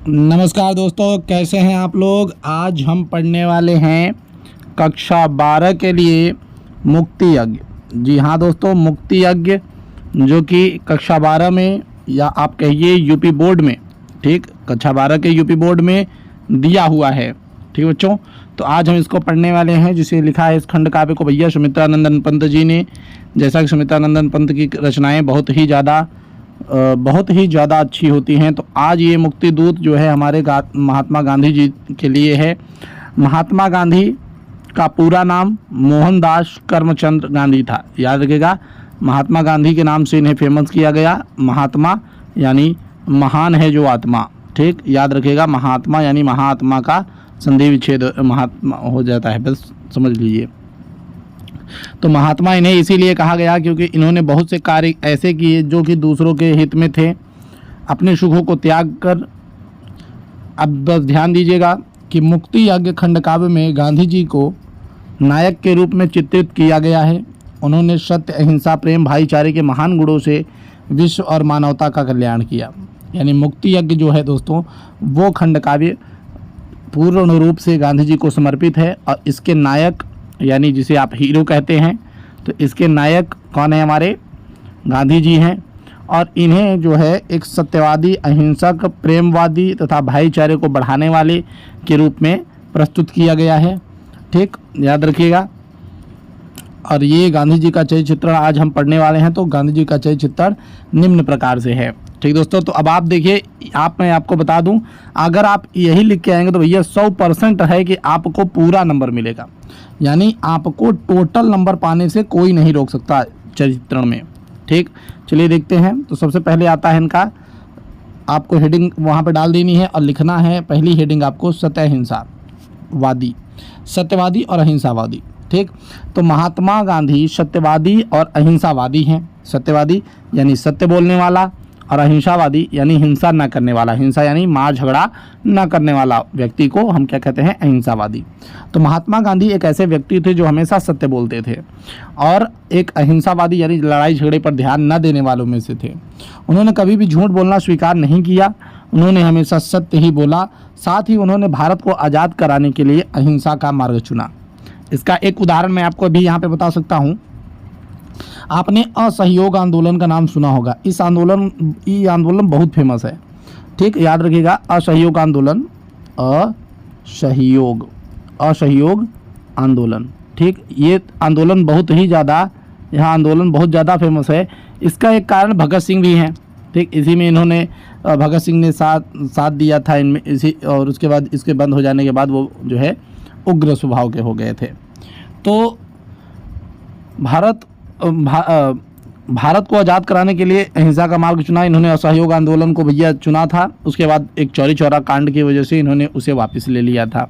नमस्कार दोस्तों, कैसे हैं आप लोग। आज हम पढ़ने वाले हैं कक्षा 12 के लिए मुक्ति यज्ञ। जी हाँ दोस्तों, मुक्ति यज्ञ जो कि कक्षा 12 में या आप कहिए यूपी बोर्ड में, ठीक, कक्षा 12 के यूपी बोर्ड में दिया हुआ है। ठीक बच्चों, तो आज हम इसको पढ़ने वाले हैं, जिसे लिखा है इस खंड काव्य को भैया सुमित्रानंदन पंत जी ने। जैसा कि सुमित्रानंदन पंत की रचनाएँ बहुत ही ज़्यादा अच्छी होती हैं, तो आज ये मुक्ति दूत जो है हमारे महात्मा गांधी जी के लिए है। महात्मा गांधी का पूरा नाम मोहनदास करमचंद गांधी था, याद रखिएगा। महात्मा गांधी के नाम से इन्हें फेमस किया गया। महात्मा यानी महान है जो आत्मा, ठीक, याद रखिएगा। महात्मा यानी महात्मा का संधि विच्छेद महात्मा हो जाता है, बस समझ लीजिए। तो महात्मा इन्हें इसीलिए कहा गया क्योंकि इन्होंने बहुत से कार्य ऐसे किए जो कि दूसरों के हित में थे। अपने सुखों को त्याग कर, अब बस ध्यान दीजिएगा कि मुक्ति यज्ञ खंड काव्य में गांधी जी को नायक के रूप में चित्रित किया गया है। उन्होंने सत्य, अहिंसा, प्रेम, भाईचारे के महान गुणों से विश्व और मानवता का कल्याण किया। यानी मुक्ति यज्ञ जो है दोस्तों, वो खंड काव्य पूर्ण रूप से गांधी जी को समर्पित है। और इसके नायक यानी जिसे आप हीरो कहते हैं, तो इसके नायक कौन है? हमारे गांधी जी हैं। और इन्हें जो है एक सत्यवादी, अहिंसक, प्रेमवादी तथा भाईचारे को बढ़ाने वाले के रूप में प्रस्तुत किया गया है, ठीक, याद रखिएगा। और ये गांधी जी का चरित्र आज हम पढ़ने वाले हैं। तो गांधी जी का चरित्र निम्न प्रकार से है, ठीक दोस्तों। तो अब आप देखिए, मैं आपको बता दूं, अगर आप यही लिख के आएंगे तो भैया 100% है कि आपको पूरा नंबर मिलेगा। यानी आपको टोटल नंबर पाने से कोई नहीं रोक सकता चरित्रण में, ठीक। चलिए देखते हैं। तो सबसे पहले आता है इनका, आपको हेडिंग वहाँ पे डाल देनी है और लिखना है। पहली हेडिंग आपको सत्यवादी, सत्यवादी और अहिंसावादी, ठीक। तो महात्मा गांधी सत्यवादी और अहिंसावादी हैं। सत्यवादी यानी सत्य बोलने वाला, और अहिंसावादी यानी हिंसा न करने वाला। हिंसा यानी मार झगड़ा न करने वाला व्यक्ति को हम क्या कहते हैं? अहिंसावादी। तो महात्मा गांधी एक ऐसे व्यक्ति थे जो हमेशा सत्य बोलते थे, और एक अहिंसावादी यानी लड़ाई झगड़े पर ध्यान न देने वालों में से थे। उन्होंने कभी भी झूठ बोलना स्वीकार नहीं किया, उन्होंने हमेशा सत्य ही बोला। साथ ही उन्होंने भारत को आज़ाद कराने के लिए अहिंसा का मार्ग चुना। इसका एक उदाहरण मैं आपको अभी यहाँ पे बता सकता हूँ। आपने असहयोग आंदोलन का नाम सुना होगा। ये आंदोलन बहुत फेमस है, ठीक, याद रखिएगा। असहयोग आंदोलन, असहयोग आंदोलन, ठीक। ये आंदोलन बहुत ज़्यादा फेमस है। इसका एक कारण भगत सिंह भी हैं, ठीक। इसी में इन्होंने भगत सिंह ने साथ दिया था इनमें, इसी, और उसके बाद इसके बंद हो जाने के बाद वो जो है उग्र स्वभाव के हो गए थे। तो भारत को आज़ाद कराने के लिए अहिंसा का मार्ग चुना इन्होंने। असहयोग आंदोलन को भैया चुना था। उसके बाद एक चौरी चौरा कांड की वजह से इन्होंने उसे वापस ले लिया था,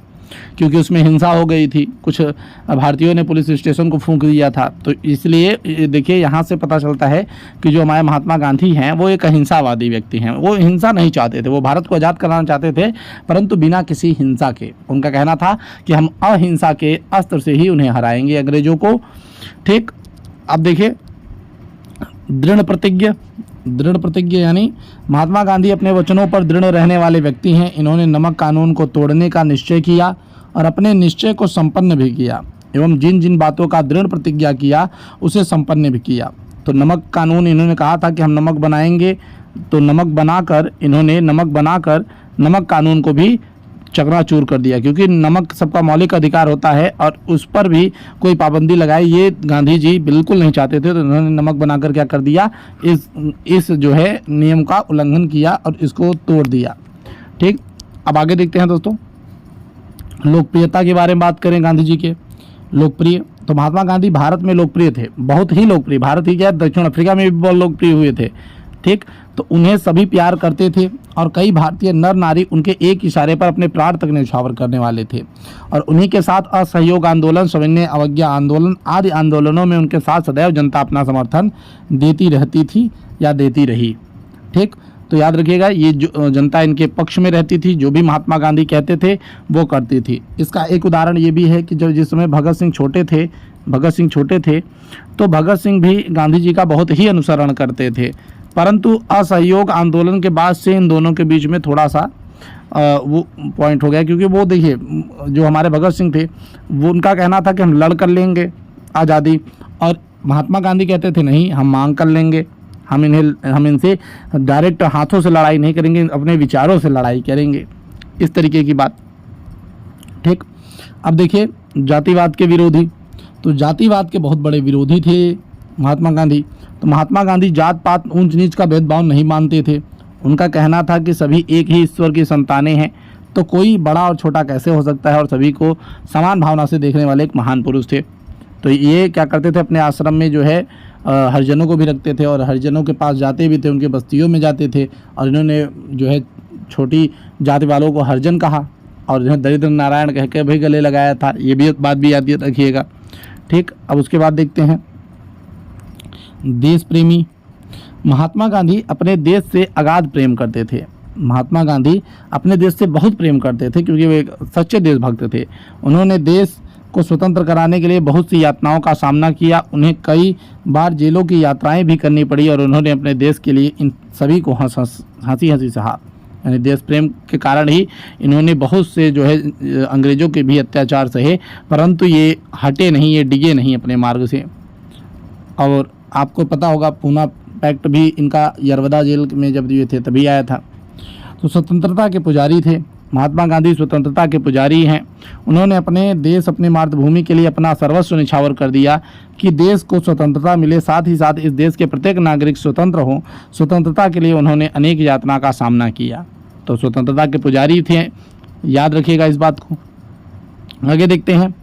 क्योंकि उसमें हिंसा हो गई थी। कुछ भारतीयों ने पुलिस स्टेशन को फूंक दिया था। तो इसलिए देखिए, यहाँ से पता चलता है कि जो हमारे महात्मा गांधी हैं वो एक अहिंसावादी व्यक्ति हैं। वो हिंसा नहीं चाहते थे, वो भारत को आज़ाद कराना चाहते थे, परंतु बिना किसी हिंसा के। उनका कहना था कि हम अहिंसा के अस्त्र से ही उन्हें हराएंगे, अंग्रेजों को, ठीक। अब देखिए, दृढ़ प्रतिज्ञ यानी महात्मा गांधी अपने वचनों पर दृढ़ रहने वाले व्यक्ति हैं। इन्होंने नमक कानून को तोड़ने का निश्चय किया और अपने निश्चय को संपन्न भी किया, एवं जिन जिन बातों का दृढ़ प्रतिज्ञा किया उसे संपन्न भी किया। तो नमक कानून, इन्होंने कहा था कि हम नमक बनाएंगे, तो नमक बनाकर नमक कानून को भी चकनाचूर कर दिया, क्योंकि नमक सबका मौलिक अधिकार होता है और उस पर भी कोई पाबंदी लगाए ये गांधी जी बिल्कुल नहीं चाहते थे। तो उन्होंने नमक बनाकर क्या कर दिया, इस जो है नियम का उल्लंघन किया और इसको तोड़ दिया, ठीक। अब आगे देखते हैं दोस्तों, लोकप्रियता के बारे में बात करें। गांधी जी के लोकप्रिय, तो महात्मा गांधी भारत में लोकप्रिय थे, बहुत ही लोकप्रिय। भारत ही क्या, दक्षिण अफ्रीका में भी बहुत लोकप्रिय हुए थे, ठीक। तो उन्हें सभी प्यार करते थे और कई भारतीय नर नारी उनके एक इशारे पर अपने प्राण तक न्यौछावर करने वाले थे। और उन्हीं के साथ असहयोग आंदोलन, सविनय अवज्ञा आंदोलन आदि आंदोलनों में उनके साथ सदैव जनता अपना समर्थन देती रहती थी या देती रही, ठीक। तो याद रखिएगा, ये जो जनता इनके पक्ष में रहती थी, जो भी महात्मा गांधी कहते थे वो करती थी। इसका एक उदाहरण ये भी है कि जब जिस समय भगत सिंह छोटे थे तो भगत सिंह भी गांधी जी का बहुत ही अनुसरण करते थे। परंतु असहयोग आंदोलन के बाद से इन दोनों के बीच में थोड़ा सा वो पॉइंट हो गया, क्योंकि वो देखिए जो हमारे भगत सिंह थे वो उनका कहना था कि हम लड़ कर लेंगे आज़ादी, और महात्मा गांधी कहते थे नहीं, हम मांग कर लेंगे, हम इनसे डायरेक्ट हाथों से लड़ाई नहीं करेंगे, अपने विचारों से लड़ाई करेंगे, इस तरीके की बात। ठीक, अब देखिए जातिवाद के विरोधी, तो जातिवाद के बहुत बड़े विरोधी थे महात्मा गांधी। तो महात्मा गांधी जात पात ऊंच नीच का भेदभाव नहीं मानते थे। उनका कहना था कि सभी एक ही ईश्वर की संतानें हैं, तो कोई बड़ा और छोटा कैसे हो सकता है, और सभी को समान भावना से देखने वाले एक महान पुरुष थे। तो ये क्या करते थे, अपने आश्रम में जो है हरिजनों को भी रखते थे, और हरिजनों के पास जाते भी थे, उनके बस्तियों में जाते थे, और इन्होंने जो है छोटी जाति वालों को हरिजन कहा, और जो है दरिद्र नारायण कह के भी गले लगाया था। ये भी बात भी याद रखिएगा। ठीक, अब उसके बाद देखते हैं देश प्रेमी। महात्मा गांधी अपने देश से अगाध प्रेम करते थे। महात्मा गांधी अपने देश से बहुत प्रेम करते थे, क्योंकि वे एक सच्चे देशभक्त थे। उन्होंने देश को स्वतंत्र कराने के लिए बहुत सी यातनाओं का सामना किया। उन्हें कई बार जेलों की यात्राएं भी करनी पड़ी, और उन्होंने अपने देश के लिए इन सभी को हंसी सहा। यानी देश प्रेम के कारण ही इन्होंने बहुत से जो है अंग्रेज़ों के भी अत्याचार सहे, परंतु ये हटे नहीं, ये डिगे नहीं अपने मार्ग से। और आपको पता होगा पूना पैक्ट भी इनका यरवदा जेल में जब ये थे तभी आया था। तो स्वतंत्रता के पुजारी थे महात्मा गांधी, स्वतंत्रता के पुजारी हैं। उन्होंने अपने देश, अपनी मातृभूमि के लिए अपना सर्वस्व निछावर कर दिया कि देश को स्वतंत्रता मिले, साथ ही साथ इस देश के प्रत्येक नागरिक स्वतंत्र हों। स्वतंत्रता के लिए उन्होंने अनेक यातना का सामना किया। तो स्वतंत्रता के पुजारी थे, याद रखिएगा इस बात को। आगे देखते हैं,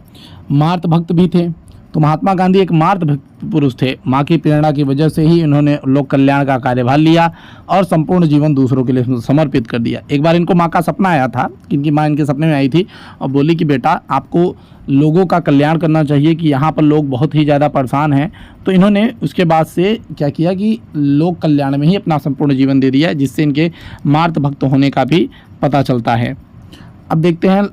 मार्त भक्त भी थे। तो महात्मा गांधी एक मार्त भक्त पुरुष थे। माँ की प्रेरणा की वजह से ही इन्होंने लोक कल्याण का कार्यभार लिया और संपूर्ण जीवन दूसरों के लिए समर्पित कर दिया। एक बार इनको माँ का सपना आया था, इनकी माँ इनके सपने में आई थी और बोली कि बेटा आपको लोगों का कल्याण करना चाहिए, कि यहाँ पर लोग बहुत ही ज़्यादा परेशान हैं। तो इन्होंने उसके बाद से क्या किया कि लोक कल्याण में ही अपना संपूर्ण जीवन दे दिया, जिससे इनके मार्त भक्त होने का भी पता चलता है। अब देखते हैं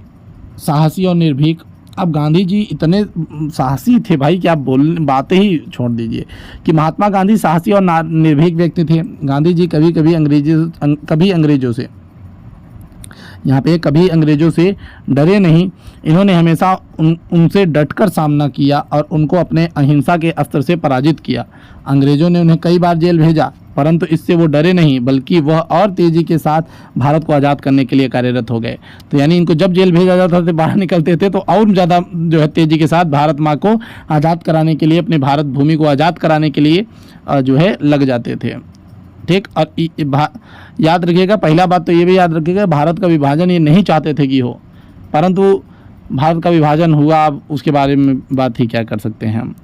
साहसी और निर्भीक। अब गांधी जी इतने साहसी थे भाई कि आप बातें ही छोड़ दीजिए, कि महात्मा गांधी साहसी और निर्भीक व्यक्ति थे। गांधी जी कभी अंग्रेजों से डरे नहीं। इन्होंने हमेशा उनसे डटकर सामना किया और उनको अपने अहिंसा के अस्त्र से पराजित किया। अंग्रेजों ने उन्हें कई बार जेल भेजा, परंतु इससे वो डरे नहीं, बल्कि वह और तेज़ी के साथ भारत को आज़ाद करने के लिए कार्यरत हो गए। तो यानी इनको जब जेल भेजा जाता था, बाहर निकलते थे तो और ज़्यादा जो है तेज़ी के साथ भारत माँ को आज़ाद कराने के लिए, अपने भारत भूमि को आज़ाद कराने के लिए जो है लग जाते थे। ठीक, और याद रखिएगा, पहला बात तो ये भी याद रखिएगा, भारत का विभाजन ये नहीं चाहते थे कि हो, परंतु भारत का विभाजन हुआ। अब उसके बारे में बात ही क्या कर सकते हैं हम।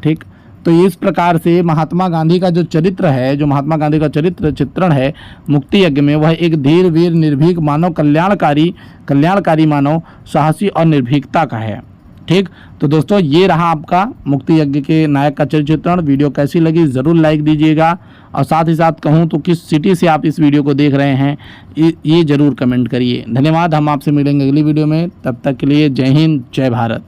ठीक, तो इस प्रकार से महात्मा गांधी का जो चरित्र है, जो महात्मा गांधी का चित्रण है मुक्ति यज्ञ में, वह एक धीर वीर निर्भीक मानव, कल्याणकारी मानव, साहसी और निर्भीकता का है। ठीक, तो दोस्तों ये रहा आपका मुक्ति यज्ञ के नायक का चरित्र चित्रण। वीडियो कैसी लगी ज़रूर लाइक दीजिएगा, और साथ ही साथ कहूँ तो किस सिटी से आप इस वीडियो को देख रहे हैं ये ज़रूर कमेंट करिए। धन्यवाद। हम आपसे मिलेंगे अगली वीडियो में, तब तक के लिए जय हिंद, जय भारत।